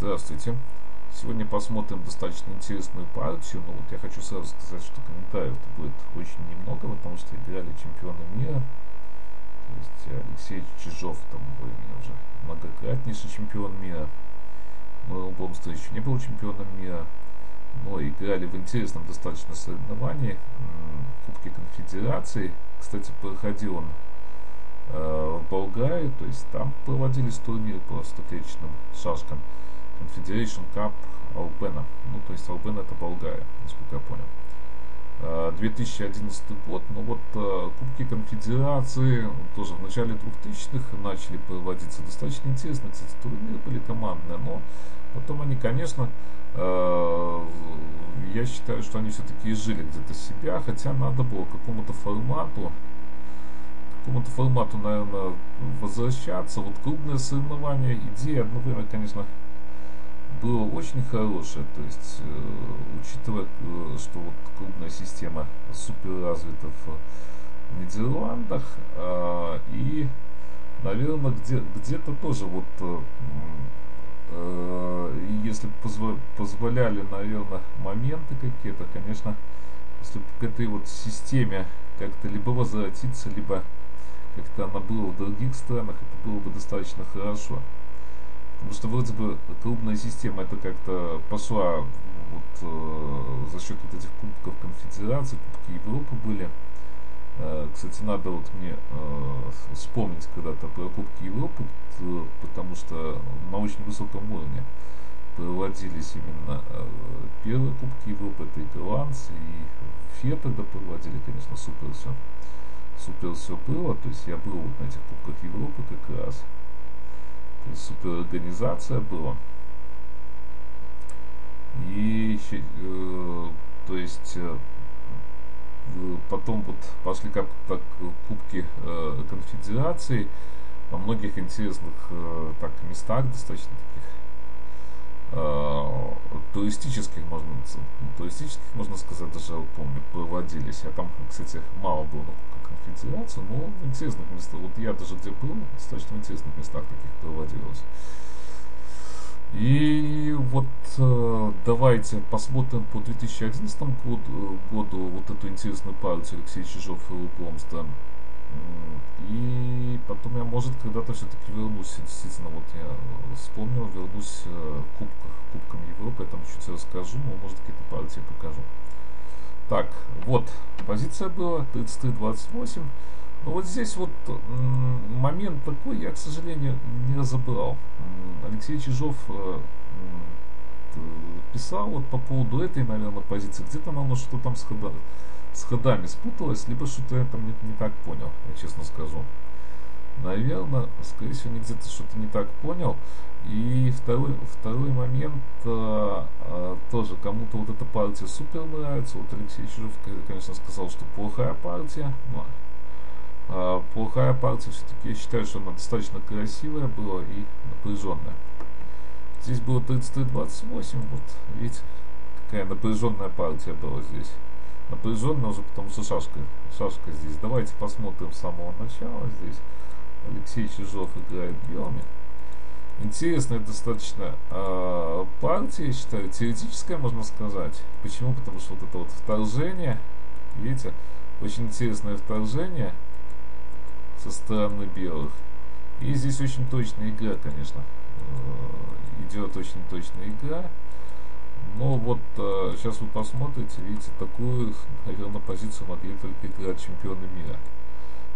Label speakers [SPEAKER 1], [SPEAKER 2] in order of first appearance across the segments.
[SPEAKER 1] Здравствуйте. Сегодня посмотрим достаточно интересную партию. Но вот я хочу сразу сказать, что комментариев будет очень немного, потому что играли чемпионы мира. То есть Алексей Чижов, там уже многократнейший чемпион мира. Мэрил Бомстер еще не был чемпионом мира. Но играли в интересном достаточно соревновании. Кубки Конфедерации. Кстати, проходил он в Болгарии, то есть там проводились турниры по 100-клеточным шашкам. Confederation Cup Албена. Ну, то есть Албена это Болгария, насколько я понял. 2011 год, но вот Кубки Конфедерации тоже в начале 2000-х начали проводиться. Достаточно интересно, кстати, турниры были командные, но потом они, конечно, я считаю, что они все-таки изжили где-то себя, хотя надо было к какому-то формату, наверное, возвращаться. Вот клубное соревнование, идея одно время, конечно, было очень хорошее. То есть, учитывая, что вот клубная система супер развита в Нидерландах, и, наверное, где-то тоже вот, если позволяли, наверное, моменты какие-то, конечно, если к этой вот системе как-то либо возвратиться, либо как-то она была в других странах, это было бы достаточно хорошо. Потому что вроде бы клубная система это как-то пошла вот, за счет вот этих кубков Конфедерации, Кубки Европы были. Кстати, надо вот мне вспомнить когда-то про Кубки Европы, потому что на очень высоком уровне проводились именно первые Кубки Европы, это и голландцы, и ФЕ тогда проводили, конечно, супер все было. То есть я был вот на этих Кубках Европы как раз. То есть супер организация была. И то есть потом вот пошли как так Кубки Конфедерации во многих интересных так местах, достаточно таких туристических, можно сказать, даже помню, проводились. Я там, кстати, мало было на Кубках Конфедерации, но в интересных местах. Вот я даже где был, достаточно в интересных местах таких проводилось. И вот давайте посмотрим по 2011 году вот эту интересную партию Алексей Чижов и Мэрил Бомстер. И потом я, может, когда-то все-таки вернусь, действительно, вот я вспомнил, вернусь к Кубкам Европы, я там чуть расскажу, но, может, какие-то партии покажу. Так, вот, позиция была 33-28. Но вот здесь вот момент такой, я, к сожалению, не разобрал. Алексей Чижов писал вот по поводу этой, наверное, позиции. Где-то, наверное, что там с ходами спуталось, либо что-то я там не так понял, я честно скажу. Наверное, скорее всего, где-то что-то не так понял. И второй момент, тоже кому-то вот эта партия супер нравится. Вот Алексей Чижов, конечно, сказал, что плохая партия. Но плохая партия, все-таки я считаю, что она достаточно красивая была и напряженная. Здесь было 33-28, вот видите, какая напряженная партия была здесь. Напряженная уже, потому что шашка здесь. Давайте посмотрим с самого начала здесь. Алексей Чижов играет белыми. Интересная достаточно партия, я считаю, теоретическая, можно сказать. Почему? Потому что вот это вот вторжение, видите, очень интересное вторжение со стороны белых. И здесь очень точная игра, конечно. Идет очень точная игра. Но вот сейчас вы посмотрите, видите, такую, наверное, позицию могли только играть чемпионы мира.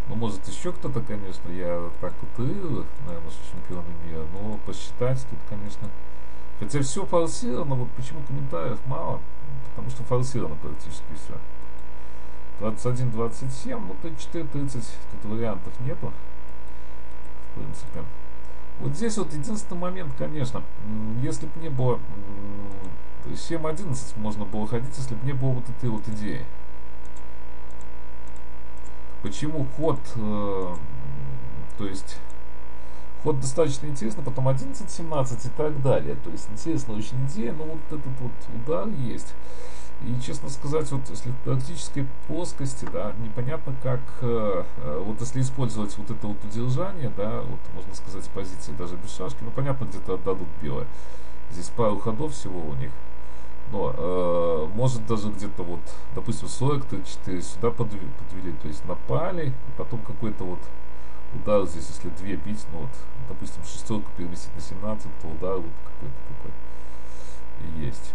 [SPEAKER 1] Ну, может, еще кто-то, конечно, я так утрирую, наверное, что чемпионы мира, но посчитать тут, конечно. Хотя все форсировано, вот почему комментариев мало, потому что форсировано практически все. 21-27, ну, 34-30, тут вариантов нету, в принципе. Вот здесь вот единственный момент, конечно, если бы не было 7-11 можно было ходить, если бы не было вот этой вот идеи. Почему ход, то есть ход достаточно интересно, потом 11-17 и так далее. То есть интересная очень идея, но вот этот вот удар есть. И честно сказать, вот если в практической плоскости, да, непонятно как, вот если использовать вот это вот удержание, да, вот можно сказать позиции даже без шашки, ну понятно, где-то отдадут белые. Здесь пару ходов всего у них. Но может даже где-то вот, допустим, 44 сюда подвели, то есть напали, и потом какой-то вот удар здесь, если 2 бить, ну вот, допустим, шестерку переместить на 17, то удар вот какой-то такой есть.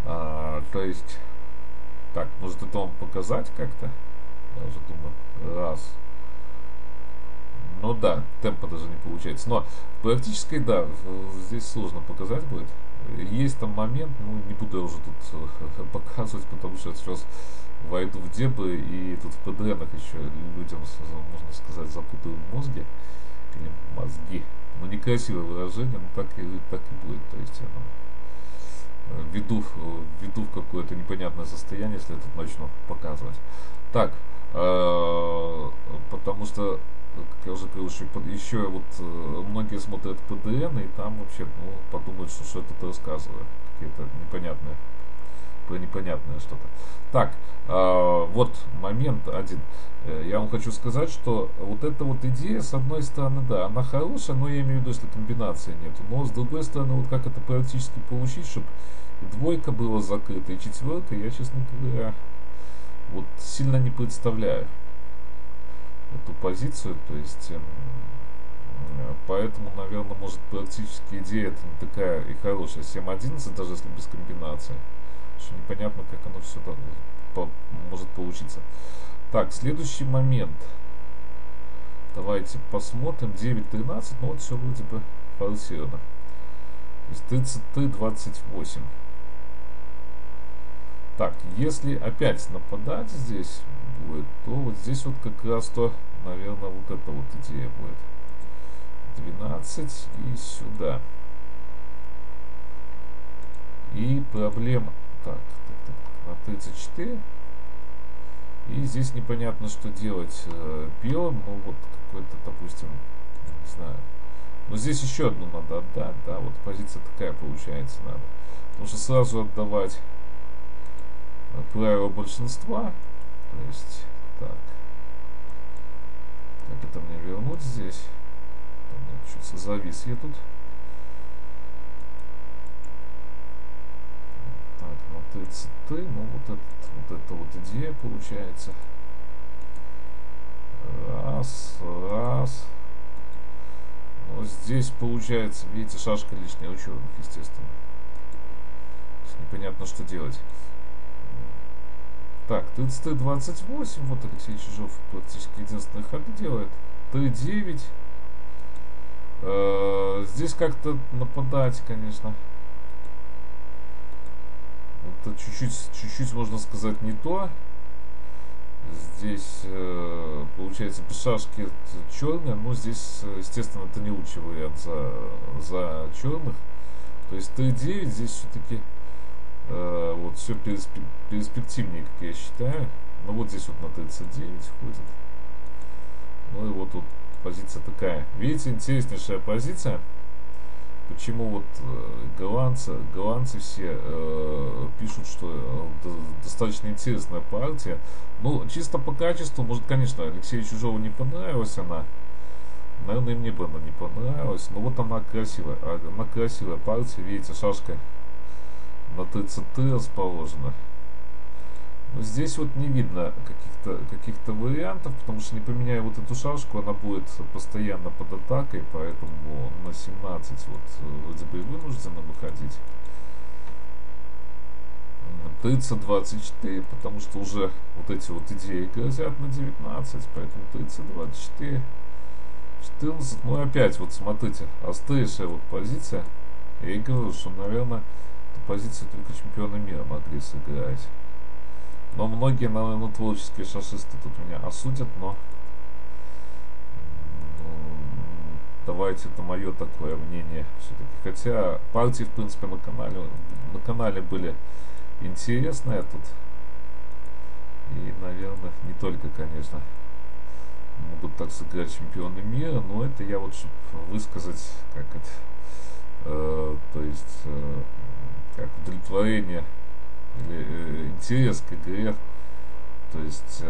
[SPEAKER 1] То есть, так, может это вам показать как-то? Я уже думаю, раз. Ну да, темпа даже не получается. Но практически, да, здесь сложно показать будет. Есть там момент, ну не буду я уже тут показывать, потому что я сейчас войду в дебри, и тут в ПДНах еще людям, можно сказать, запутают мозги или мозги. Ну некрасивое выражение, но так и будет. То есть я там введу в какое-то непонятное состояние, если я тут начну показывать. Так, потому что, как я уже говорил, еще вот многие смотрят ПДН, и там вообще, ну, подумают, что я тут рассказываю. Какие-то непонятное что-то. Так, вот момент один. Я вам хочу сказать, что вот эта вот идея, с одной стороны, да, она хорошая, но я имею в виду, если комбинации нету. Но с другой стороны, вот как это практически получить, чтобы и двойка была закрыта, и четверка, я, честно говоря, вот сильно не представляю эту позицию. То есть, поэтому, наверное, может практически идея это не такая и хорошая. 7-11, даже если без комбинации. Что непонятно, как оно все может получиться. Так, следующий момент. Давайте посмотрим. 9-13, ну вот все вроде бы форсировано. То есть 33-28. Так, если опять нападать здесь будет, то вот здесь вот как раз то, наверное, вот эта вот идея будет. 12 и сюда. И проблема... Так, на 34. И здесь непонятно, что делать белым. Ну, вот какой-то, допустим, не знаю. Но здесь еще одну надо отдать, да, вот позиция такая получается надо. Потому что сразу отдавать правило большинства. То есть, так. Как это мне вернуть здесь? Чуть завис я тут. Так, на 33, ну вот эта вот идея получается. Раз. Но здесь получается, видите, шашка лишняя у черных, естественно. Непонятно, что делать. Так, 33-28, вот Алексей Чижов практически единственные ходы делает. 3-9. Здесь как-то нападать, конечно. Это чуть-чуть, можно сказать, не то. Здесь получается без шашки черная, но здесь, естественно, это не лучший вариант за черных. То есть 3-9 здесь все-таки вот все перспективнее, как я считаю. Ну вот здесь вот на 39 входит. Ну и вот тут позиция такая. Видите, интереснейшая позиция. Почему вот голландцы все пишут, что достаточно интересная партия. Ну, чисто по качеству, может, конечно, Алексею Чижову не понравилась она. Наверное, и мне бы она не понравилась. Но вот она красивая. Она красивая партия. Видите, шашка на 33 расположена. Но здесь вот не видно каких-то вариантов, потому что не поменяя вот эту шашку, она будет постоянно под атакой, поэтому на 17 вот вроде бы вынуждена выходить. 30-24, потому что уже вот эти вот идеи грозят на 19, поэтому 30-24, 14, ну и опять вот смотрите, острейшая вот позиция. Я и говорю, что, наверное, эту позицию только чемпионы мира могли сыграть. Но многие, наверное, творческие шашисты тут меня осудят, но давайте, это мое такое мнение все-таки. Хотя партии, в принципе, на канале были интересные тут. И, наверное, не только, конечно, могут так сыграть чемпионы мира, но это я вот, чтобы высказать, как это, то есть, как удовлетворение или интерес к игре То есть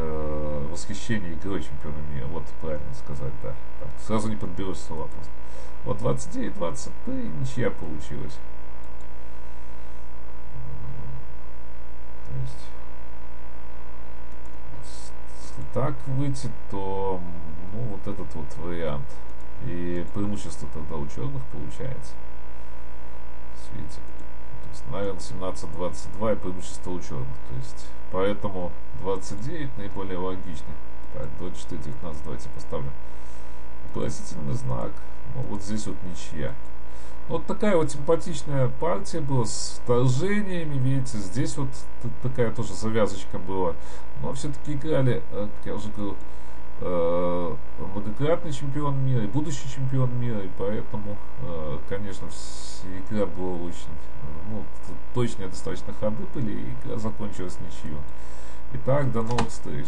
[SPEAKER 1] восхищение игрой чемпиона мира. Вот правильно сказать, да. Так, сразу не подберешь слова просто. Вот 29-23, ничья получилась. То есть, если так выйти, то ну, вот этот вот вариант. И преимущество тогда у черных получается. Видите? То есть, наверное, 17-22 и преимущество у черных. То есть, поэтому 29 наиболее логичный. Так, 24-19 давайте поставлю вопросительный знак. Ну, вот здесь вот ничья. Вот такая вот симпатичная партия была с вторжениями, видите, здесь вот такая тоже завязочка была. Но все-таки играли, как я уже говорил, многократный чемпион мира и будущий чемпион мира, и поэтому, конечно, игра была очень, ну, точные достаточно ходы были, и игра закончилась ничью. Итак, до новых встреч.